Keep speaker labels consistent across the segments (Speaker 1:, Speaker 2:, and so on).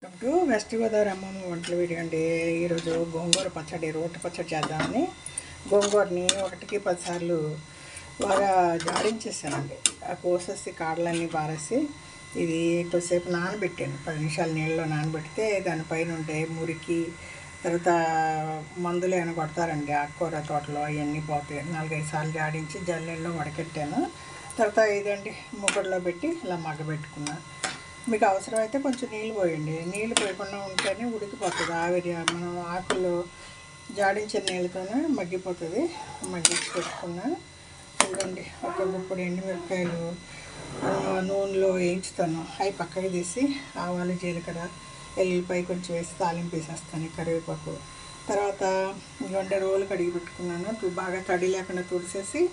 Speaker 1: Welcome to west Godavari అమ్మమ్మ వంటల video అండి. ఈరోజు గోంగూర పచ్చడి, రోటి పచ్చడి చేద్దామని గోంగూరని 1కి 10 సార్లు బాగా జాడించేసానండి. ఆ కోసేసి కాడలన్నీ పారేసి ఇది కొద్దిసేపు నానబెట్టాను. 10 నిమిషాలు నీళ్ళలో నానబెడితే దానిపైన ఉండే మురికి, తర్వాత మందులు ఏమైనా కొడతారండి ఆకుకూర తోటలో, అవన్నీ పోతాయి. 4-5 సార్లు జాడించి జల్లెల్లో వడకెట్టాను. తర్వాత ఇదండి మూకుడులో పెట్టి ఇలా మగ్గబెట్టుకున్నాను. మీకు అవసరమైతే కొంచెం నీళ్ళు పోయండి. నీళ్ళు పోయకుండా ఉంటేనే ఉడికిపోతుంది. ఆవిరి మనం ఆకులు జాడించిన నీళ్ళతోనే మగ్గిపోతుంది. మగ్గించి పెట్టుకున్నా. ఇదిగోండి ఒక గుప్పుడు ఎండుమిరపకాయలు నూనెలో వేయించుతాను. అవి పక్కకి తీసి ఆవాలు, జీలకర్ర, ఎల్లుల్లిపాయ కొంచెం వేసి తాలింపు వేసేస్తాను. కరివేపాకు. తర్వాత ఇదిగోండి రోలు కడిగి పెట్టుకున్నాను. బాగా తడి లేకుండా తుడిసేసి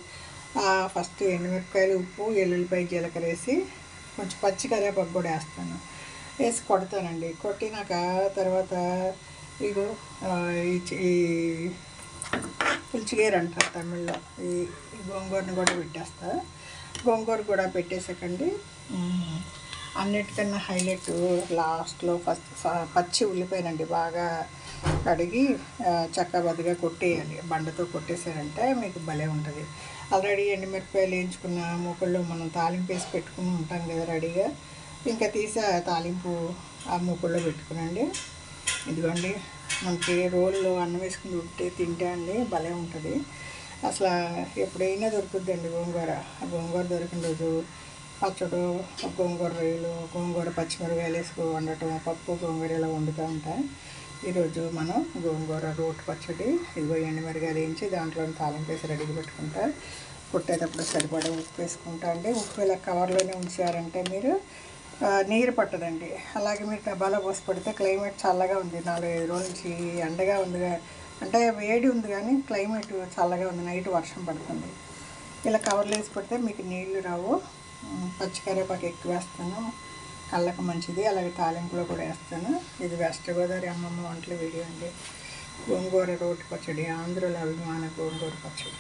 Speaker 1: ఫస్ట్ ఎండుమిరపకాయలు, ఉప్పు, ఎల్లుల్లిపాయ, జీలకర్ర వేసి కొంచెం పచ్చి కరివేపాకు కూడా వేస్తాను. వేసి కొడతానండి. కొట్టినాక తర్వాత ఇగో ఈ పులుచుగేరు అంటారు తమిళ్లో. ఈ గోంగూరని కూడా పెట్టేస్తా. గోంగూర కూడా పెట్టేసాకండి. అన్నిటికన్నా హైలైట్ లాస్ట్లో ఫస్ట్ పచ్చి ఉల్లిపాయనండి బాగా కడిగి చక్కబద్దిగా కొట్టేయాలి. బండతో కొట్టేసారంటే మీకు భలే ఉంటుంది. ఆల్రెడీ ఎండుమిరపకాయలు వేయించుకున్న మూకుల్లో మనం తాలింపు వేసి పెట్టుకుని ఉంటాం కదా రెడీగా. ఇంకా తీసి తాలింపు ఆ మూకుల్లో పెట్టుకునండి. ఇదిగోండి మనకి రోల్లో అన్నం వేసుకుని తింటే అండి భలే ఉంటుంది. అసలు ఎప్పుడైనా దొరుకుతుందండి గోంగూర. ఆ గోంగూర దొరికిన రోజు పచ్చడు, గోంగూర రొయ్యలు, గోంగూర పచ్చిమిరపకాయలు వేసుకు వండటం, పప్పు గోంగూర ఇలా వండుతూ ఉంటాయి. ఈరోజు మనం గోంగూర రోటి పచ్చడి ఇదిగో ఎండుమిరపకాయలు వేయించి దాంట్లో తాలింపు వేసి రెడీగా పెట్టుకుంటా. కుట్టేటప్పుడు సరిపడా ఉప్పు వేసుకుంటా అండి. ఉప్పు ఇలా కవర్లోనే ఉంచారంటే మీరు నీరు పట్టదండి. అలాగే మీరు డబ్బాలో పోసి పెడితే క్లైమేట్ చల్లగా ఉంది. 4-5 రోజుల నుంచి ఎండగా ఉంది, అంటే వేడి ఉంది కానీ క్లైమేట్ చల్లగా ఉంది. నైట్ వర్షం పడుతుంది. ఇలా కవర్లో వేసి పెడితే మీకు నీళ్లు రావు. పచ్చికరివేపాకు ఎక్కువ వేస్తాను, కళ్ళకు మంచిది. అలాగే తాలింపులో కూడా వేస్తాను. ఇది వెస్ట్ గోదావరి అమ్మమ్మ వంటల వీడియో అండి. గోంగూర రోటి పచ్చడి, ఆంధ్రుల అభిమాన గోంగూర పచ్చడి.